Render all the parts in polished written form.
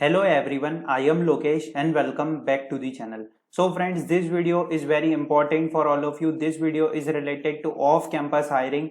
Hello everyone, I am Lokesh and welcome back to the channel. So friends, this video is very important for all of you. This video is related to off-campus hiring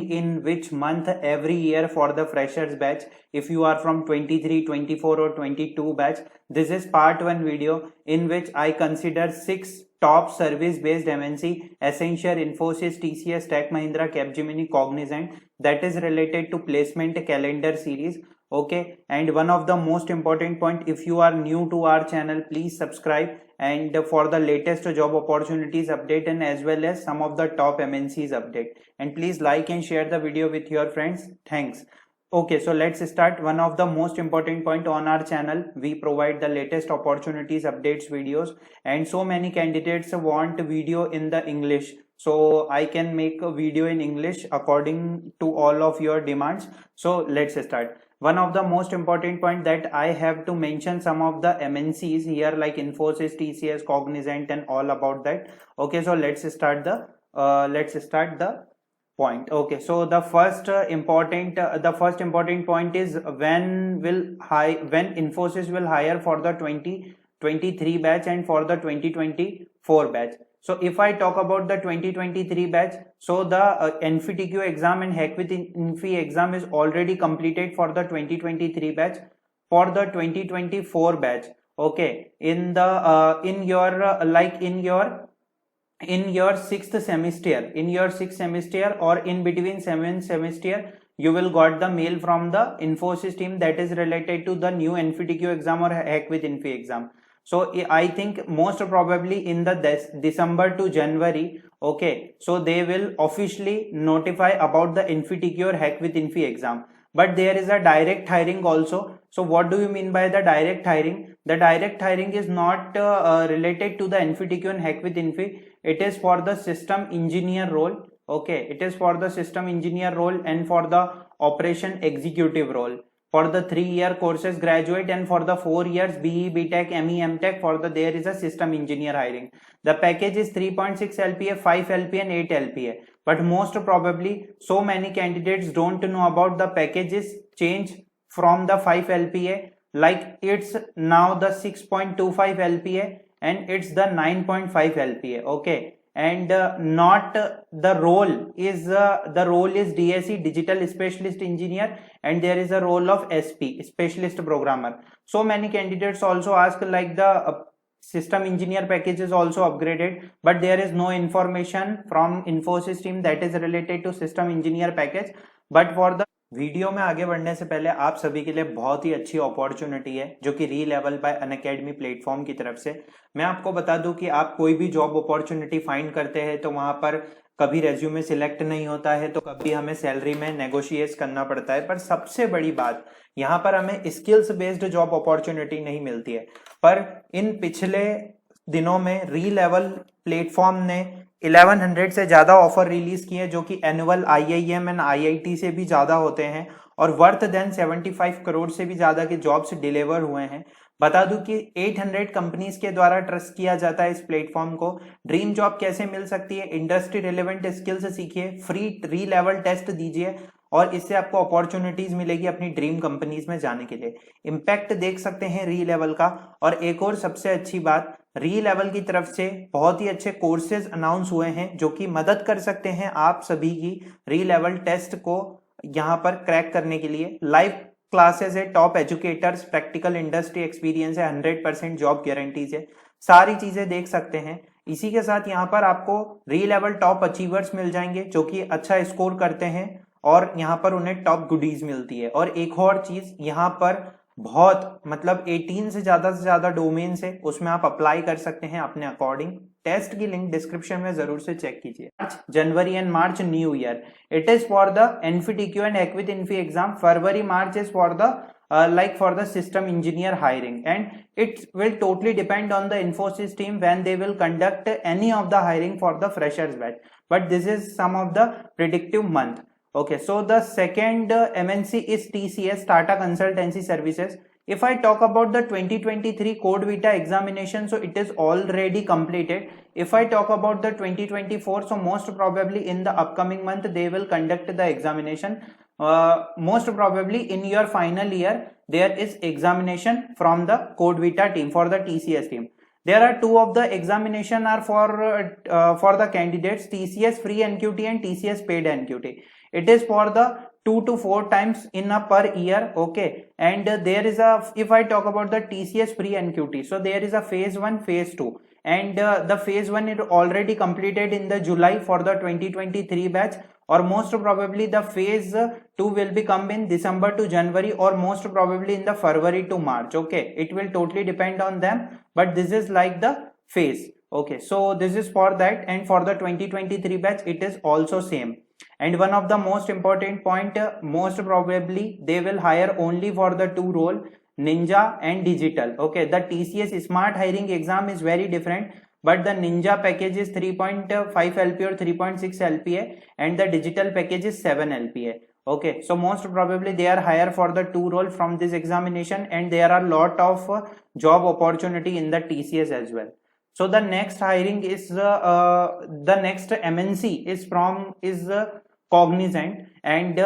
in which month every year for the freshers batch. If you are from 23, 24 or 22 batch, this is part 1 video in which I consider 6 top service-based MNC, Accenture, Infosys, TCS, Tech Mahindra, Capgemini, Cognizant, that is related to placement calendar series. Okay, and one of the most important point, if you are new to our channel, please subscribe, and for the latest job opportunities update and as well as some of the top MNCs update, and please like and share the video with your friends. Thanks. Okay, so let's start. One of the most important point on our channel, we provide the latest opportunities updates videos, and so many candidates want video in the English, so I can make a video in English according to all of your demands. So let's start. One of the most important point that I have to mention some of the MNCs here like Infosys, TCS, Cognizant and all about that. Okay, so let's start the point. Okay, so the first important point is when Infosys will hire for the 2023 batch and for the 2024 batch. So if I talk about the 2023 batch, so the NFTQ exam and Hack with Infi exam is already completed for the 2023 batch. For the 2024 batch, okay, in your sixth semester or in between 7th semester, you will got the mail from the Infosys team that is related to the new NFTQ exam or Hack with Infi exam. So I think most probably in the December to January, okay, so they will officially notify about the NFTQ or Hack with Infi exam. But there is a direct hiring also. So what do you mean by the direct hiring? The direct hiring is not related to the NFTQ and Hack with Infi. It is for the system engineer role. Okay, it is for the system engineer role and for the operation executive role. For the 3-year courses graduate and for the 4 years BE, BTech, ME, MTech, for the there is a system engineer hiring. The package is 3.6 LPA, 5 LPA and 8 LPA. But most probably so many candidates don't know about the packages change from the 5 LPA, like it's now the 6.25 LPA and it's the 9.5 LPA. Okay, and not the role is DSE, digital specialist engineer, and there is a role of SP, specialist programmer. So many candidates also ask like the system engineer package is also upgraded, but there is no information from Infosys team that is related to system engineer package. But for the video में आगे बढ़ने से पहले आप सभी के लिए बहुत ही अच्छी अपॉर्चुनिटी है जो कि री-लेवल बाय अनअकैडमी प्लेटफॉर्म की तरफ से। मैं आपको बता दूं कि आप कोई भी जॉब अपॉर्चुनिटी फाइंड करते हैं तो वहां पर कभी रेज्यूमे सिलेक्ट नहीं होता है, तो कभी हमें सैलरी में नेगोशिएट करना पड़ता है, पर सबसे बड़ी बात यहाँ पर हमें स्किल्स बेस्ड जॉब अपॉर्चुनिटी नहीं मिलती है। पर इन पिछले दिनों में री-लेवल प्लेटफॉर्म ने 1100 से ज्यादा ऑफर रिलीज किए जो कि एनुअल IIM एंड IIT से भी ज्यादा होते हैं और वर्थ देन 75 करोड़ से भी ज्यादा के जॉब्स डिलीवर हुए हैं। बता दूं कि 800 कंपनीज के द्वारा ट्रस्ट किया जाता है इस प्लेटफॉर्म को। ड्रीम जॉब कैसे मिल सकती है? इंडस्ट्री रिलेवेंट स्किल्स सीखिए, फ्री री लेवल टेस्ट दीजिए और इससे आपको अपॉर्चुनिटीज मिलेगी अपनी ड्रीम कंपनीज में जाने के लिए। इम्पैक्ट देख सकते हैं री लेवल का। और एक और सबसे अच्छी बात, री लेवल की तरफ से बहुत ही अच्छे कोर्सेज अनाउंस हुए हैं जो कि मदद कर सकते हैं आप सभी की री लेवल टेस्ट को यहाँ पर क्रैक करने के लिए। लाइव क्लासेस है, top educators, practical industry experience है, 100% जॉब गारंटीज है, सारी चीजें देख सकते हैं। इसी के साथ यहाँ पर आपको री लेवल टॉप अचीवर्स मिल जाएंगे जो कि अच्छा स्कोर करते हैं और यहाँ पर उन्हें टॉप गुडीज मिलती है। और एक और चीज, यहाँ पर बहुत मतलब 18 से ज्यादा डोमेन्स है, उसमें आप अप्लाई कर सकते हैं अपने अकॉर्डिंग। टेस्ट की लिंक डिस्क्रिप्शन में जरूर से चेक कीजिए। January and March new year, it is for the NFTQ and Hack with Infi exam. February March is for the for the system engineer hiring, and it will totally depend on the Infosys team when they will conduct any of the hiring for the freshers batch, but this is some of the predictive month. Okay, so the second MNC is TCS, Tata Consultancy Services. If I talk about the 2023 Code Vita examination, so it is already completed. If I talk about the 2024, so most probably in the upcoming month they will conduct the examination. most probably in your final year there is examination from the Code Vita team for the TCS team. There are two of the examination are for the candidates, TCS free NQT and TCS paid NQT. It is for the 2 to 4 times in a per year. Okay, and there is a, if I talk about the TCS free NQT, so there is a phase 1, phase 2, and the phase 1 is already completed in the July for the 2023 batch, or most probably the phase 2 will be come in December to January, or most probably in the February to March. Okay, it will totally depend on them, but this is like the phase. Okay, so this is for that, and for the 2023 batch it is also same. And one of the most important point, most probably they will hire only for the two role, Ninja and Digital. Okay, the TCS smart hiring exam is very different, but the Ninja package is 3.5 LPA or 3.6 LPA, and the Digital package is 7 LPA. Okay, so most probably they are hired for the two role from this examination, and there are lot of job opportunity in the TCS as well. So the next hiring is the next MNC is from Cognizant, and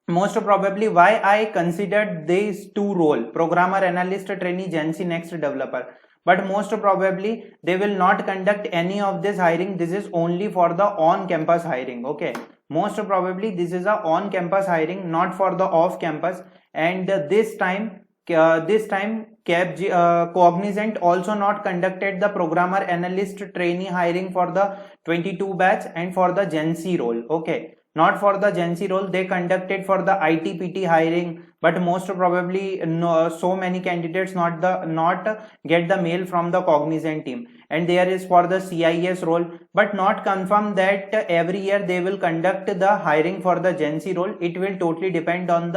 most probably why I considered these two role, programmer, analyst, trainee, Gen Z next developer, but most probably they will not conduct any of this hiring. This is only for the on campus hiring. Okay, most probably this is a on campus hiring, not for the off campus. And this time Cognizant also not conducted the programmer, analyst, trainee hiring for the 22 batch and for the Gen Z role. Okay, not for the Gen Z role, they conducted for the IT/PT hiring, but most probably no, so many candidates not get the mail from the Cognizant team, and there is for the CIS role, but not confirm that every year they will conduct the hiring for the Gen Z role. It will totally depend on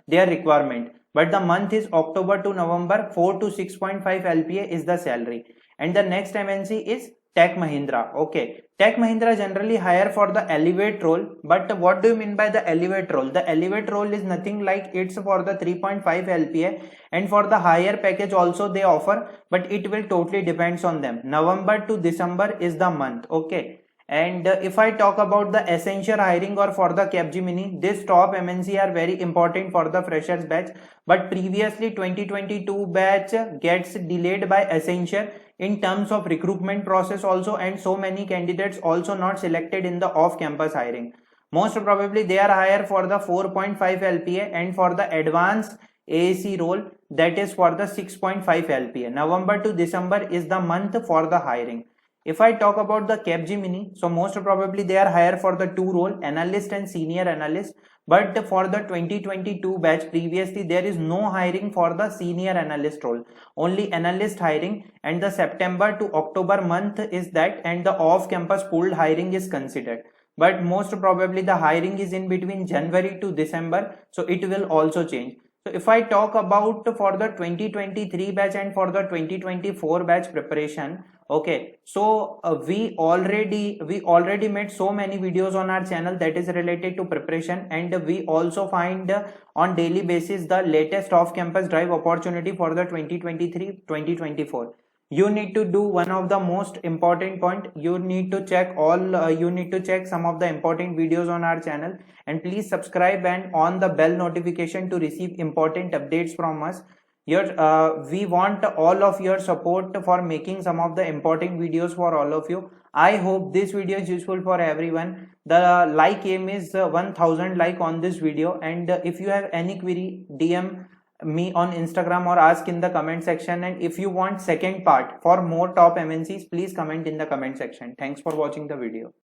their requirement. But the month is October to November, 4 to 6.5 LPA is the salary. And the next MNC is Tech Mahindra. Okay, Tech Mahindra generally hire for the elevate role, but what do you mean by the elevate role? The elevate role is nothing like it's for the 3.5 LPA, and for the higher package also they offer, but it will totally depends on them. November to December is the month. Okay, and if I talk about the Accenture hiring or for the Capgemini, this top MNC are very important for the freshers batch, but previously 2022 batch gets delayed by Accenture in terms of recruitment process also, and so many candidates also not selected in the off campus hiring. Most probably they are hired for the 4.5 LPA, and for the advanced AAC role that is for the 6.5 LPA. November to December is the month for the hiring. If I talk about the Capgemini, so most probably they are hired for the two role, analyst and senior analyst, but for the 2022 batch previously there is no hiring for the senior analyst role, only analyst hiring, and the September to October month is that, and the off campus pooled hiring is considered. But most probably the hiring is in between January to December, so it will also change. So if I talk about for the 2023 batch and for the 2024 batch preparation, okay, so we already made so many videos on our channel that is related to preparation, and we also find on daily basis the latest off campus drive opportunity for the 2023-2024. You need to do one of the most important point, you need to check some of the important videos on our channel, and please subscribe and on the bell notification to receive important updates from us. We want all of your support for making some of the important videos for all of you. I hope this video is useful for everyone. The like aim is 1000 like on this video, and if you have any query, DM me on Instagram or ask in the comment section, and if you want second part for more top MNCs, please comment in the comment section. Thanks for watching the video.